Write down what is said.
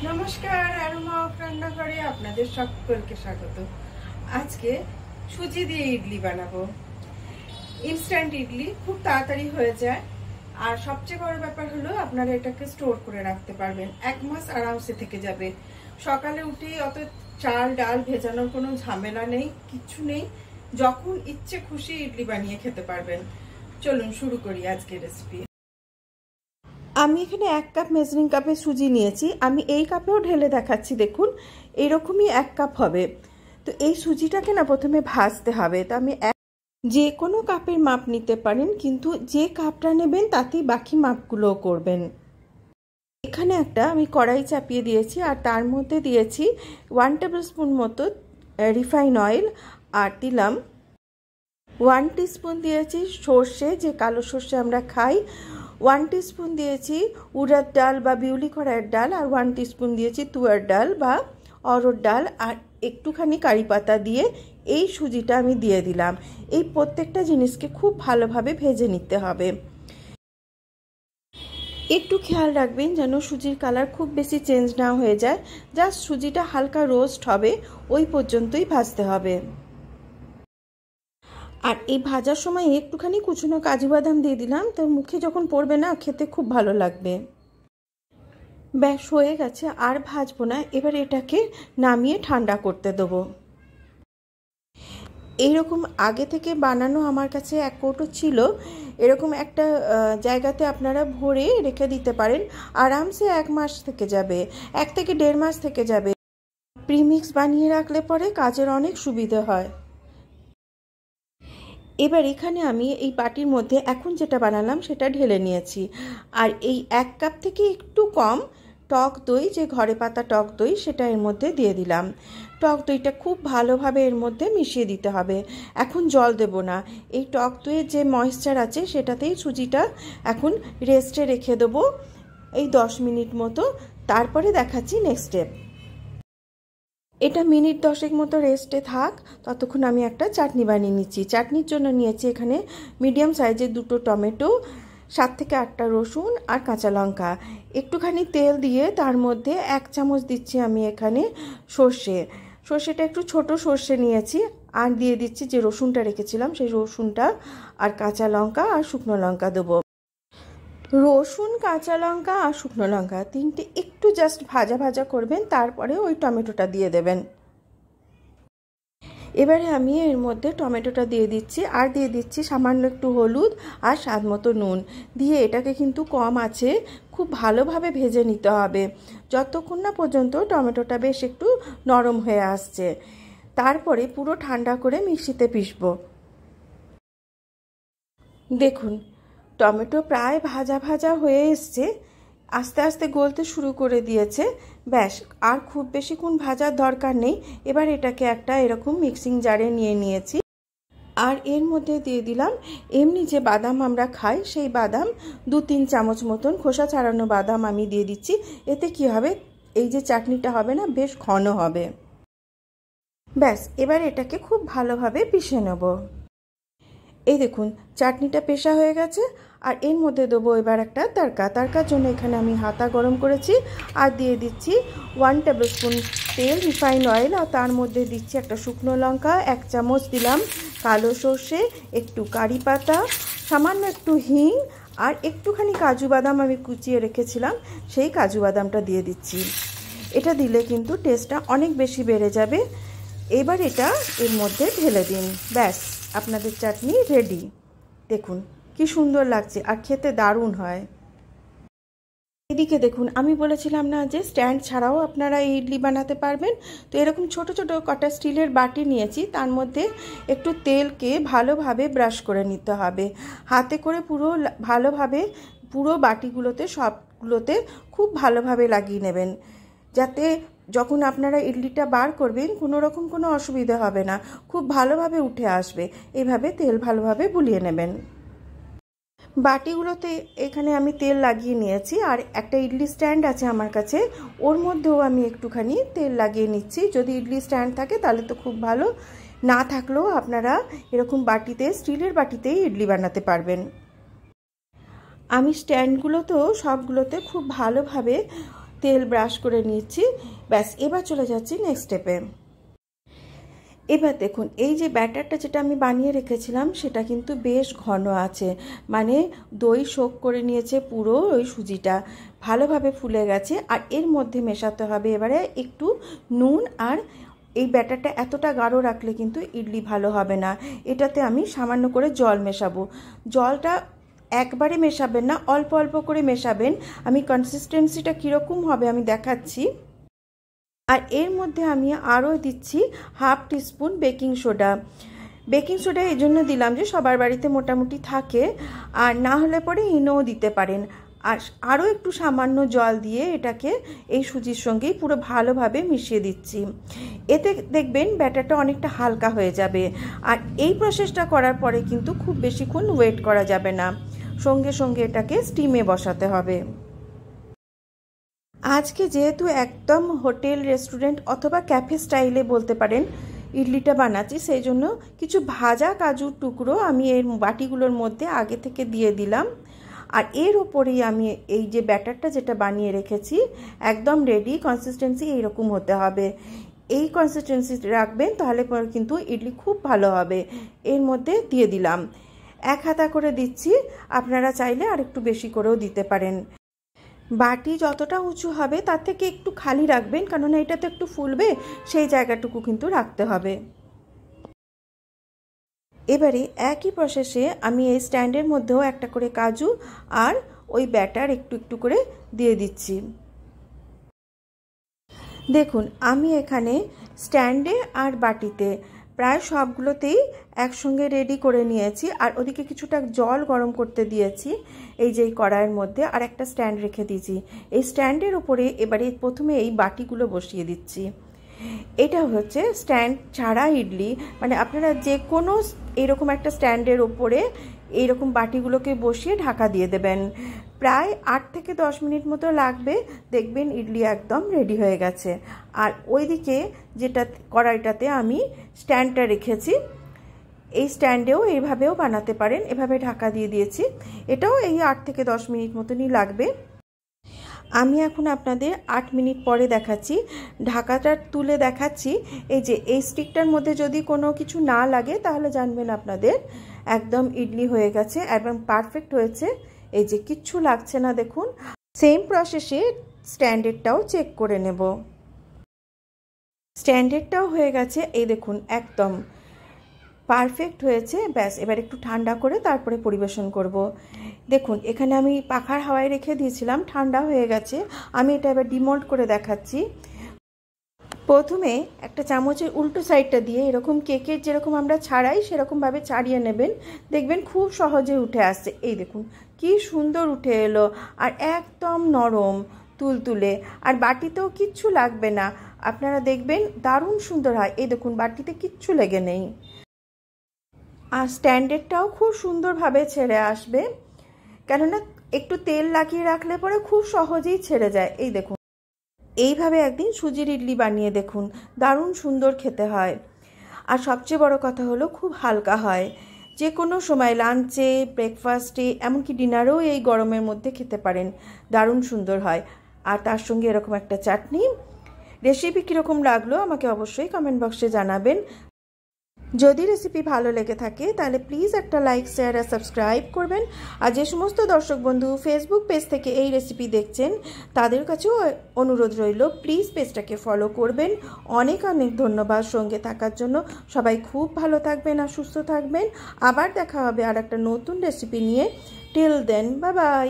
নমস্কার, aroma of রান্নাঘরে আপনাদের সকলকে স্বাগত। আজকে সুজি দিয়ে ইডলি বানাবো। ইনস্ট্যান্ট ইডলি খুব তাড়াতাড়ি হয়ে যায়, আর সবচেয়ে বড় ব্যাপার হলো আপনারা এটাকে স্টোর করে রাখতে পারবেন। 1 মাস আরামসে থেকে যাবে। সকালে উঠেই অত চাল ডাল ভেজানোর কোনো ঝামেলা নেই, কিচ্ছু নেই। যখন ইচ্ছে খুশি ইডলি বানিয়ে খেতে পারবেন। চলুন শুরু করি আজকের রেসিপি। আমি এখানে 1 কাপ মেজারিং কাপে সুজি নিয়েছি। আমি এই কাপেও ঢেলে দেখাচ্ছি, দেখুন এইরকমই 1 কাপ হবে। তো এই সুজিটাকে না প্রথমে ভাজতে হবে। তো আমি যে কোনো কাপের মাপ নিতে পারেন, কিন্তু যে কাপটা নেবেন তাতেই বাকি মাপগুলোও করবেন। এখানে আমি কড়াই চাপিয়ে দিয়েছি, আর তার মধ্যে দিয়েছি 1 টেবিল স্পুন মতো রিফাইন অয়েল, আর দিলাম 1 টিস্পুন দিয়েছি সর্ষে, যে কালো সর্ষে আমরা খাই। 1 টিস্পুন দিয়েছি উড়দ ডাল বা বিউলি কড়াইয়ের ডাল, আর 1 টিস্পুন দিয়েছি তুয়ার ডাল বা অরহর ডাল, আর একটুখানি কারি পাতা দিয়ে এই সুজিটা আমি দিয়ে দিলাম। এই প্রত্যেকটা জিনিসকে খুব ভালোভাবে ভেজে নিতে হবে। একটু খেয়াল রাখবেন যেন সুজির কালার খুব বেশি চেঞ্জ না হয়ে যায়। জাস্ট সুজিটা হালকা রোস্ট হবে, ওই পর্যন্তই ভাজতে হবে। আর এই ভাজার সময় একটুখানি কুচনো কাজু বাদাম দিয়ে দিলাম, তো মুখে যখন পড়বে না খেতে খুব ভালো লাগবে। ব্যাস হয়ে গেছে, আর ভাজবো না। এবার এটাকে নামিয়ে ঠান্ডা করতে দেবো। এইরকম আগে থেকে বানানো আমার কাছে 1 কৌটো ছিল। এরকম একটা জায়গাতে আপনারা ভরে রেখে দিতে পারেন, আরামসে 1 মাস থেকে যাবে, 1 থেকে 1.5 মাস থেকে যাবে। প্রিমিক্স বানিয়ে রাখলে পরে কাজের অনেক সুবিধে হয়। এবার এখানে আমি এই বাটির মধ্যে এখন যেটা বানালাম সেটা ঢেলে নিয়েছি, আর এই 1 কাপ থেকে একটু কম টক দই, যে ঘরে পাতা টক দই, সেটা এর মধ্যে দিয়ে দিলাম। টক দইটা খুব ভালোভাবে এর মধ্যে মিশিয়ে দিতে হবে। এখন জল দেব না। এই টক দইয়ের যে ময়েশ্চার আছে সেটাতেই সুজিটা এখন রেস্টে রেখে দেবো এই 10 মিনিট মতো। তারপরে দেখাচ্ছি নেক্সট স্টেপ। এটা মিনিট 10 মতো রেস্টে থাক, ততক্ষণ আমি একটা চাটনি বানিয়ে নিচ্ছি। চাটনির জন্য নিয়েছি এখানে মিডিয়াম সাইজের 2টো টমেটো, 7 থেকে 8টা রসুন, আর কাঁচা লঙ্কা। একটুখানি তেল দিয়ে তার মধ্যে 1 চামচ দিচ্ছি আমি এখানে সর্ষেটা একটু ছোট সর্ষে নিয়েছি, আর দিয়ে দিচ্ছি যে রসুনটা রেখেছিলাম সেই রসুনটা, আর কাঁচা লঙ্কা আর শুকনো লঙ্কা দেবো। রসুন, কাঁচা লঙ্কা আর শুকনো লঙ্কা 3টে একটু জাস্ট ভাজা ভাজা করবেন, তারপরে ওই টমেটোটা দিয়ে দেবেন। এবারে আমি এর মধ্যে টমেটোটা দিয়ে দিচ্ছি, আর দিয়ে দিচ্ছি সামান্য একটু হলুদ আর স্বাদ মতো নুন দিয়ে এটাকে কিন্তু কম আছে খুব ভালোভাবে ভেজে নিতে হবে, যতক্ষণ না পর্যন্ত টমেটোটা বেশ একটু নরম হয়ে আসছে। তারপরে পুরো ঠান্ডা করে মিক্সিতে পিষবো। দেখুন টমেটো প্রায় ভাজা ভাজা হয়ে এসছে, আস্তে আস্তে গলতে শুরু করে দিয়েছে। ব্যাস, আর খুব বেশিক্ষণ ভাজার দরকার নেই। এবার এটাকে একটা এরকম মিক্সিং জারে নিয়ে নিয়েছি, আর এর মধ্যে দিয়ে দিলাম এমনি যে বাদাম আমরা খাই সেই বাদাম 2-3 চামচ মতন, খোসা ছাড়ানো বাদাম আমি দিয়ে দিচ্ছি। এতে কি হবে, এই যে চাটনিটা হবে না, বেশ ঘন হবে। ব্যাস, এবার এটাকে খুব ভালোভাবে পিষে নেব। এই দেখুন চাটনিটা পেশা হয়ে গেছে, আর এর মধ্যে দেবো এবার একটা তড়কার জন্য এখানে আমি হাতা গরম করেছি, আর দিয়ে দিচ্ছি 1 টেবিল স্পুন তেল, রিফাইন অয়েল, আর তার মধ্যে দিচ্ছি একটা শুকনো লঙ্কা, 1 চামচ দিলাম কালো সর্ষে, একটু কারি পাতা, সামান্য একটু হিং, আর একটুখানি কাজু বাদাম আমি কুচিয়ে রেখেছিলাম, সেই কাজু বাদামটা দিয়ে দিচ্ছি। এটা দিলে কিন্তু টেস্টটা অনেক বেশি বেড়ে যাবে। এবার এটা এর মধ্যে ঢেলে দিন। ব্যাস, আপনাদের চাটনি রেডি। দেখুন কি সুন্দর লাগছে, আর খেতে দারুণ হয়। এদিকে দেখুন, আমি বলেছিলাম না যে স্ট্যান্ড ছাড়াও আপনারা ইডলি বানাতে পারবেন। তো এরকম ছোট ছোট কটা স্টিলের বাটি নিয়েছি, তার মধ্যে একটু তেলকে ভালোভাবে ব্রাশ করে নিতে হবে হাতে করে, পুরো ভালোভাবে পুরো বাটিগুলোতে সবগুলোতে খুব ভালোভাবে লাগিয়ে নেবেন, যাতে যখন আপনারা ইডলিটা বার করবেন কোনো রকম কোনো অসুবিধা হবে না, খুব ভালোভাবে উঠে আসবে। এইভাবে তেল ভালোভাবে বুলিয়ে নেবেন। বাটিগুলোতে এখানে আমি তেল লাগিয়ে নিয়েছি, আর একটা ইডলি স্ট্যান্ড আছে আমার কাছে, ওর মধ্যেও আমি একটুখানি তেল লাগিয়ে নিচ্ছি। যদি ইডলি স্ট্যান্ড থাকে তাহলে তো খুব ভালো, না থাকলেও আপনারা এরকম বাটিতে, স্টিলের বাটিতেই ইডলি বানাতে পারবেন। আমি স্ট্যান্ডগুলোতেও সবগুলোতে খুব ভালোভাবে তেল ব্রাশ করে নিচ্ছি। ব্যাস, এবার চলে যাচ্ছি নেক্সট স্টেপে। এবার দেখুন, এই যে ব্যাটারটা যেটা আমি বানিয়ে রেখেছিলাম সেটা কিন্তু বেশ ঘন আছে, মানে দই শোক করে নিয়েছে পুরো ওই সুজিটা, ভালোভাবে ফুলে গেছে। আর এর মধ্যে মেশাতে হবে এবারে একটু নুন। আর এই ব্যাটারটা এতটা গাঢ় রাখলে কিন্তু ইডলি ভালো হবে না, এটাতে আমি সামান্য করে জল মেশাবো। জলটা একবারে মেশাবেন না, অল্প অল্প করে মেশাবেন। আমি কনসিস্টেন্সিটা কীরকম হবে আমি দেখাচ্ছি। আর এর মধ্যে আমি আরও দিচ্ছি half teaspoon baking soda. Baking soda এই জন্য দিলাম যে সবার বাড়িতে মোটামুটি থাকে, আর না হলে পরে ইনোও দিতে পারেন। আর আরও একটু সামান্য জল দিয়ে এটাকে এই সুজির সঙ্গেই পুরো ভালোভাবে মিশিয়ে দিচ্ছি। এতে দেখবেন ব্যাটারটা অনেকটা হালকা হয়ে যাবে। আর এই প্রসেসটা করার পরে কিন্তু খুব বেশিক্ষণ ওয়েট করা যাবে না, সঙ্গে সঙ্গে এটাকে স্টিমে বসাতে হবে। আজকে যেহেতু একদম হোটেল, রেস্টুরেন্ট অথবা ক্যাফে স্টাইলে বলতে পারেন ইডলিটা বানাচ্ছি, সেই জন্য কিছু ভাজা কাজুর টুকরো আমি এর বাটিগুলোর মধ্যে আগে থেকে দিয়ে দিলাম। আর এর ওপরেই আমি এই যে ব্যাটারটা যেটা বানিয়ে রেখেছি একদম রেডি, কনসিস্টেন্সি এইরকম হতে হবে। এই কনসিস্টেন্সি রাখবেন, তাহলে পরে কিন্তু ইডলি খুব ভালো হবে। এর মধ্যে দিয়ে দিলাম, 1 হাতা করে দিচ্ছি, আপনারা চাইলে আর একটু বেশি করেও দিতে পারেন। বাটি যতটা উঁচু হবে তার থেকে একটু খালি রাখবেন, কেননা এটা তো একটু ফুলবে, সেই জায়গাটুকু কিন্তু রাখতে হবে। এবারে একই প্রসেসে আমি এই স্ট্যান্ডের মধ্যেও একটা করে কাজু আর ওই ব্যাটার একটু একটু করে দিয়ে দিচ্ছি। দেখুন, আমি এখানে স্ট্যান্ডে আর বাটিতে প্রায় সবগুলোতেই একসঙ্গে রেডি করে নিয়েছি। আর ওদিকে কিছুটা জল গরম করতে দিয়েছি এই যে কড়াইয়ের মধ্যে, আর একটা স্ট্যান্ড রেখে দিয়েছি। এই স্ট্যান্ডের উপরে এবারে প্রথমে এই বাটিগুলো বসিয়ে দিচ্ছি। এটা হচ্ছে স্ট্যান্ড ছাড়া ইডলি, মানে আপনারা যে কোনো এরকম একটা স্ট্যান্ডের ওপরে এইরকম বাটিগুলোকে বসিয়ে ঢাকা দিয়ে দেবেন। প্রায় 8 থেকে 10 মিনিট মতো লাগবে, দেখবেন ইডলি একদম রেডি হয়ে গেছে। আর ওইদিকে যেটা কড়াইটাতে আমি স্ট্যান্ডটা রেখেছি, এই স্ট্যান্ডেও এইভাবেও বানাতে পারেন, এভাবে ঢাকা দিয়ে দিয়েছি। এটাও এই 8 থেকে 10 মিনিট মতনই লাগবে। আমি এখন আপনাদের 8 মিনিট পরে দেখাচ্ছি, ঢাকাটা তুলে দেখাচ্ছি। এই যে এই স্টিকটার মধ্যে যদি কোনো কিছু না লাগে তাহলে জানবেন আপনাদের একদম ইডলি হয়ে গেছে, একদম পারফেক্ট হয়েছে। এই যে কিচ্ছু লাগছে না, দেখুন। সেম প্রসেসে স্ট্যান্ডার্ডটাও চেক করে নেব। স্ট্যান্ডার্ডটাও হয়ে গেছে, এই দেখুন একদম পারফেক্ট হয়েছে। ব্যাস, এবার একটু ঠান্ডা করে তারপরে পরিবেশন করব। দেখুন, এখানে আমি পাখার হাওয়ায় রেখে দিয়েছিলাম, ঠান্ডা হয়ে গেছে। আমি এটা এবার ডিমোল্ড করে দেখাচ্ছি। প্রথমে একটা চামচের উল্টো সাইডটা দিয়ে এরকম কেকের যেরকম আমরা ছাড়াই সেরকমভাবে ছাড়িয়ে নেবেন, দেখবেন খুব সহজে উঠে আসছে। এই দেখুন কি সুন্দর উঠে এলো, আর একদম নরম তুলতুলে, আর বাটিতেও কিচ্ছু লাগবে না। আপনারা দেখবেন দারুণ সুন্দর হয়। এই দেখুন, বাটিতে কিচ্ছু লেগে নেই। আর স্ট্যান্ডার্ডটাও খুব সুন্দরভাবে ছেড়ে আসবে, কেননা একটু তেল লাগিয়ে রাখলে পরে খুব সহজেই ছেড়ে যায়। এই দেখুন, এইভাবে একদিন সুজির ইডলি বানিয়ে দেখুন, দারুণ সুন্দর খেতে হয়। আর সবচেয়ে বড় কথা হলো খুব হালকা হয়, যে কোনো সময় লাঞ্চে, ব্রেকফাস্টে, এমনকি ডিনারেও এই গরমের মধ্যে খেতে পারেন, দারুণ সুন্দর হয়। আর তার সঙ্গে এরকম একটা চাটনি। রেসিপি কীরকম লাগলো আমাকে অবশ্যই কমেন্ট বক্সে জানাবেন। যদি রেসিপি ভালো লেগে থাকে তাহলে প্লিজ একটা লাইক, শেয়ার আর সাবস্ক্রাইব করবেন। আর যে সমস্ত দর্শক বন্ধু ফেসবুক পেজ থেকে এই রেসিপি দেখছেন তাদের কাছেও অনুরোধ রইল, প্লিজ পেজটাকে ফলো করবেন। অনেক অনেক ধন্যবাদ সঙ্গে থাকার জন্য। সবাই খুব ভালো থাকবেন আর সুস্থ থাকবেন। আবার দেখা হবে আর একটা নতুন রেসিপি নিয়ে। Till then, bye by.